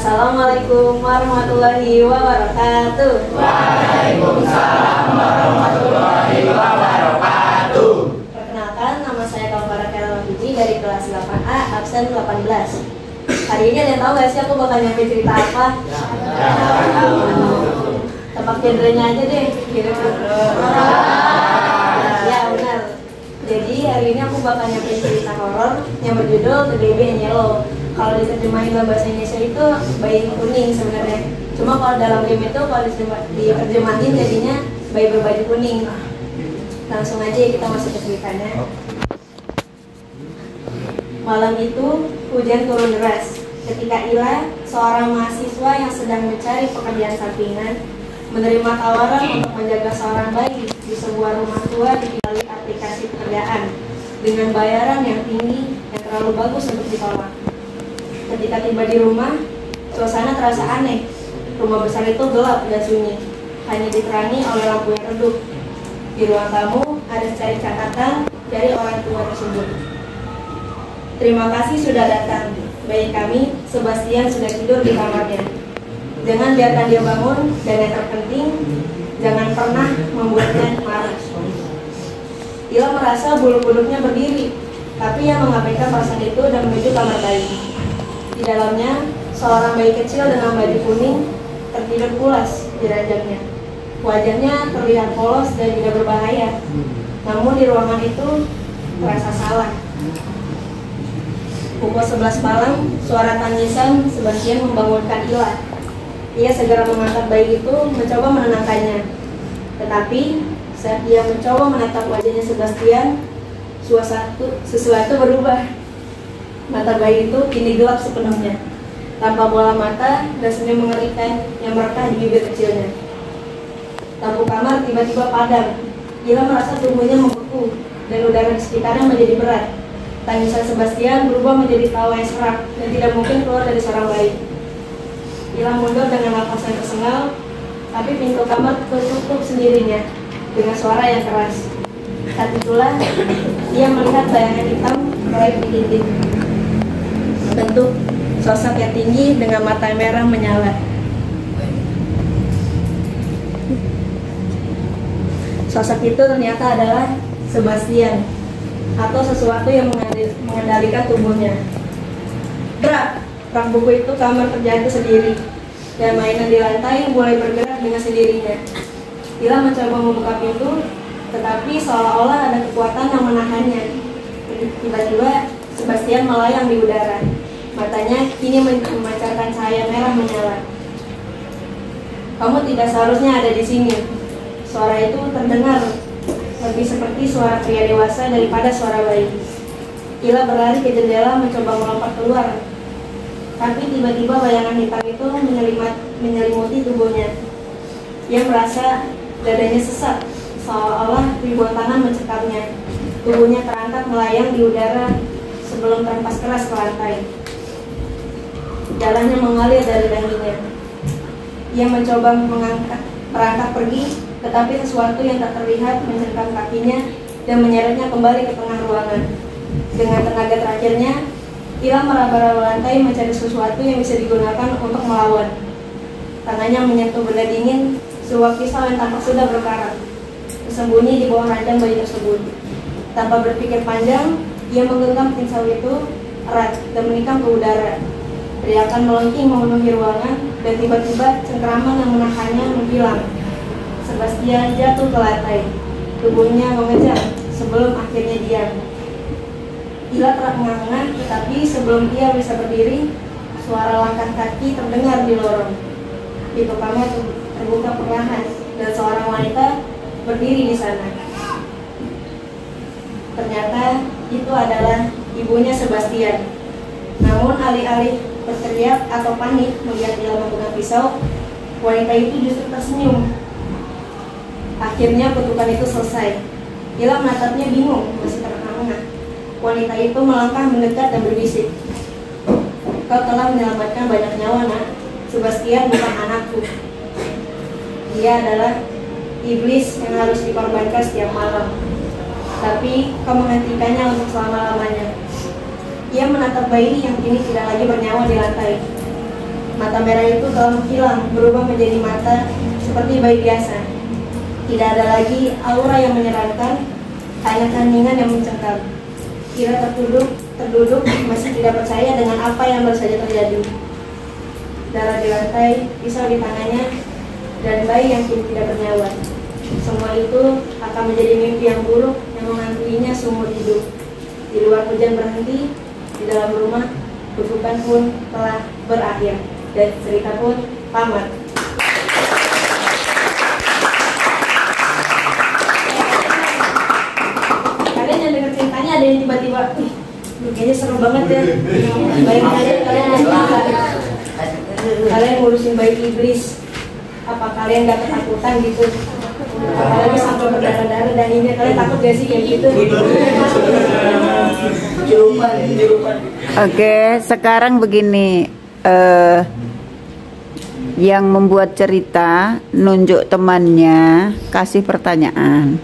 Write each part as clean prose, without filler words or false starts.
Assalamualaikum warahmatullahi wabarakatuh. Waalaikumsalam warahmatullahi wabarakatuh. Perkenalkan, nama saya Kaufara Kelawati dari kelas 8A, absen 18. Hari ini ada yang tahu gak sih aku bakal nyampe cerita apa? Tebak genrenya aja deh. Ya benar. Jadi hari ini aku bakal nyampe cerita horor yang berjudul The Baby in Yellow. Kalau diterjemahin dalam bahasa Indonesia itu bayi kuning sebenarnya. Cuma kalau dalam game itu kalau diterjemahin jadinya bayi berbaju kuning. Langsung aja kita masuk ke ceritanya. Malam itu hujan turun deras. Ketika Ila, seorang mahasiswa yang sedang mencari pekerjaan sampingan, menerima tawaran untuk menjaga seorang bayi di sebuah rumah tua melalui aplikasi pekerjaan dengan bayaran yang tinggi yang terlalu bagus untuk ditolak. Ketika tiba di rumah, suasana terasa aneh. Rumah besar itu gelap dan sunyi, hanya diterangi oleh lampu yang redup. Di ruang tamu ada secari catatan dari orang tua tersebut. Terima kasih sudah datang. Bayi kami, Sebastian, sudah tidur di kamarnya. Jangan biarkan dia bangun, dan yang terpenting, jangan pernah membuatnya marah. Ila merasa bulu kuduknya berdiri, tapi ia mengabaikan perasaan itu dan menuju kamar bayi. Di dalamnya, seorang bayi kecil dengan baju kuning tertidur pulas di ranjangnya. Wajahnya terlihat polos dan tidak berbahaya. Namun di ruangan itu terasa salah. Pukul 11 malam, suara tangisan Sebastian membangunkan Ila. Ia segera mengangkat bayi itu, mencoba menenangkannya. Tetapi saat ia mencoba menatap wajahnya Sebastian, sesuatu berubah. Mata bayi itu kini gelap sepenuhnya, tanpa bola mata dan senyum mengerikan yang merekah di bibir kecilnya. Lampu kamar tiba-tiba padam. Ila merasa tubuhnya membeku dan udara di sekitarnya menjadi berat. Tangisan Sebastian berubah menjadi tawa yang serak dan tidak mungkin keluar dari seorang bayi. Ila mundur dengan napas yang tersengal, tapi pintu kamar tertutup sendirinya dengan suara yang keras. Saat itulah ia melihat bayangan hitam proyek di dinding. Bentuk sosok yang tinggi dengan mata merah menyala. Sosok itu ternyata adalah Sebastian, atau sesuatu yang mengendalikan tubuhnya. Brak buku itu kamar kerjaan itu sendiri, dan mainan di lantai mulai bergerak dengan sendirinya. Ila mencoba membuka pintu, tetapi seolah-olah ada kekuatan yang menahannya. Tiba-tiba Sebastian melayang di udara. Matanya kini memancarkan cahaya merah menyala. Kamu tidak seharusnya ada di sini. Suara itu terdengar lebih seperti suara pria dewasa daripada suara bayi. Ila berlari ke jendela mencoba melompat keluar. Tapi tiba-tiba bayangan hitam itu menyelimuti tubuhnya. Ia merasa dadanya sesak, seolah-olah ribuan tangan mencekapnya. Tubuhnya terangkat melayang di udara sebelum terhempas keras ke lantai. Jalannya mengalir dari dahinya. Ia mencoba merangkak pergi, tetapi sesuatu yang tak terlihat mencengkam kakinya dan menyeretnya kembali ke tengah ruangan. Dengan tenaga terakhirnya, Ila meraba-raba lantai mencari sesuatu yang bisa digunakan untuk melawan. Tangannya menyentuh benda dingin, sebuah pisau yang tampak sudah berkarat, tersembunyi di bawah ranjang bayi tersebut. Tanpa berpikir panjang, ia menggenggam pisau itu erat dan menikam ke udara. Teriakan melengking memenuhi ruangan, dan tiba-tiba cengkraman yang menahannya menghilang. Sebastian jatuh ke lantai, tubuhnya mengejang sebelum akhirnya diam. Ila terengah-engah, tetapi sebelum ia bisa berdiri, suara langkah kaki terdengar di lorong. Pintu kamar terbuka perlahan, dan seorang wanita berdiri di sana. Ternyata itu adalah ibunya Sebastian. Namun alih-alih berteriak atau panik melihat Ila memegang pisau, wanita itu justru tersenyum. Akhirnya kutukan itu selesai. Ila menatapnya bingung, masih terengah-engah. Wanita itu melangkah mendekat dan berbisik. Kau telah menyelamatkan banyak nyawa, nak. Sebastian bukan anakku. Dia adalah iblis yang harus dikorbankan setiap malam. Tapi kau menghentikannya untuk selama-lamanya. Ia menatap bayi yang kini tidak lagi bernyawa di lantai. Mata merah itu telah menghilang, berubah menjadi mata seperti bayi biasa. Tidak ada lagi aura yang menyeramkan, hanya keheningan yang mencekam. Ira terduduk masih tidak percaya dengan apa yang baru saja terjadi. Darah di lantai, pisau di tangannya, dan bayi yang kini tidak bernyawa. Semua itu akan menjadi mimpi yang buruk yang mengantuinya seumur hidup. Di luar hujan berhenti, di dalam rumah kutukan pun telah berakhir, dan cerita pun tamat. Kalian yang dengar ceritanya ada yang tiba-tiba, kayaknya seru banget ya. Bayangin kalian ngurusin bayi iblis. Apa kalian gak ketakutan gitu? Apalagi sampai berdarah-darah dan ini kalian takut gak sih kayak gitu? Oke, sekarang begini, yang membuat cerita nunjuk temannya, kasih pertanyaan.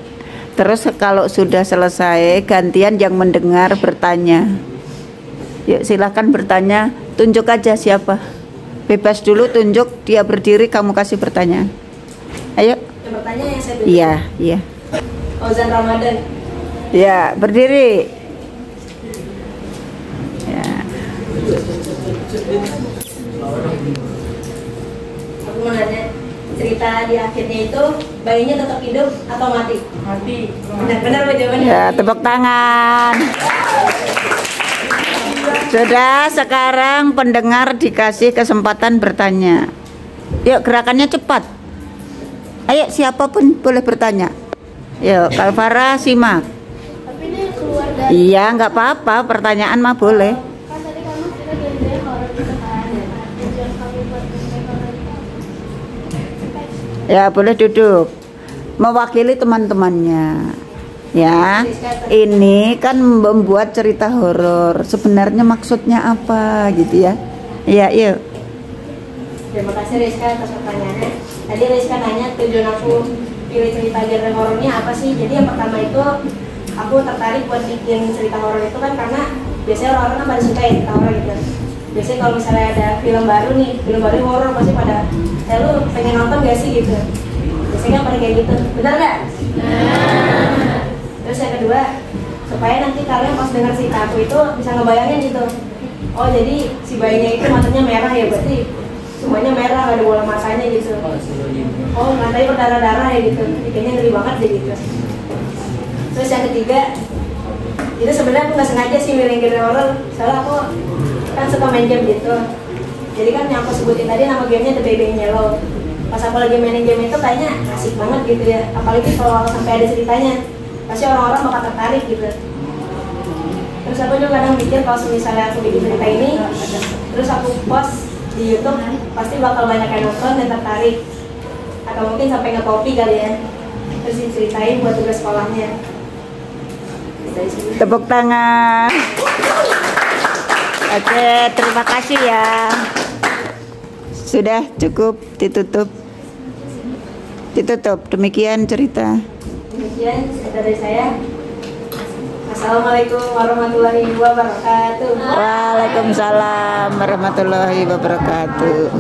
Terus kalau sudah selesai, gantian yang mendengar bertanya. Yuk silakan bertanya, tunjuk aja siapa. Bebas dulu, tunjuk, dia berdiri, kamu kasih pertanyaan. Ayo. Yang bertanya yang saya tunjuk. Iya, iya. Ozan Ramadan. Ya, berdiri. Ya. Aku mau nanya, cerita di akhirnya itu bayinya tetap hidup atau mati? Mati. Benar-benar jawabannya. Ya, tepuk tangan. Sudah, sekarang pendengar dikasih kesempatan bertanya. Yuk, gerakannya cepat. Ayo, siapapun boleh bertanya. Yuk, Kalvara simak. Tapi dia keluar dari Iya, nggak apa-apa, pertanyaan mah boleh. kan tadi kamu cerita dari horor gitu kan. Tujuan kamu buat cerita horor itu. Ya, boleh duduk. Mewakili teman-temannya. Ya, ini kan membuat cerita horor. Sebenarnya maksudnya apa gitu ya? Iya, yuk. Terima kasih Rizka atas pertanyaannya. Tadi Rizka nanya tujuan aku pilih cerita genre horornya apa sih? Jadi yang pertama itu aku tertarik buat bikin cerita horor itu kan karena biasanya orang-orang kan pada suka ya cerita horor gitu. Biasanya kalau misalnya ada film baru nih, film baru horor pasti pada, lu pengen nonton gak sih gitu? Biasanya kan pada kayak gitu, benar nggak? Terus yang kedua, supaya nanti kalian pas dengar cerita aku itu bisa ngebayangin gitu. Oh jadi si bayinya itu matanya merah ya, berarti semuanya merah, gak ada bola matanya gitu. Oh matanya berdarah-darah ya gitu, kayaknya ngeri banget deh gitu. Terus yang ketiga, itu sebenarnya aku nggak sengaja sih milih genre horror, soalnya aku kan suka main game gitu. Jadi kan yang aku sebutin tadi nama gamenya The Baby in Yellow. Pas aku lagi mainin game itu kayaknya asik banget gitu ya, apalagi kalau sampai ada ceritanya, pasti orang-orang bakal tertarik gitu. Terus aku juga kadang mikir kalau misalnya aku bikin cerita ini, terus aku post di YouTube, pasti bakal banyak yang nonton dan tertarik, atau mungkin sampai nge-copy kali ya, terus diceritain buat tugas sekolahnya. Tepuk tangan. Oke, terima kasih ya. Sudah cukup, ditutup. Ditutup, demikian cerita. Demikian dari saya. Assalamualaikum warahmatullahi wabarakatuh. Waalaikumsalam warahmatullahi wabarakatuh.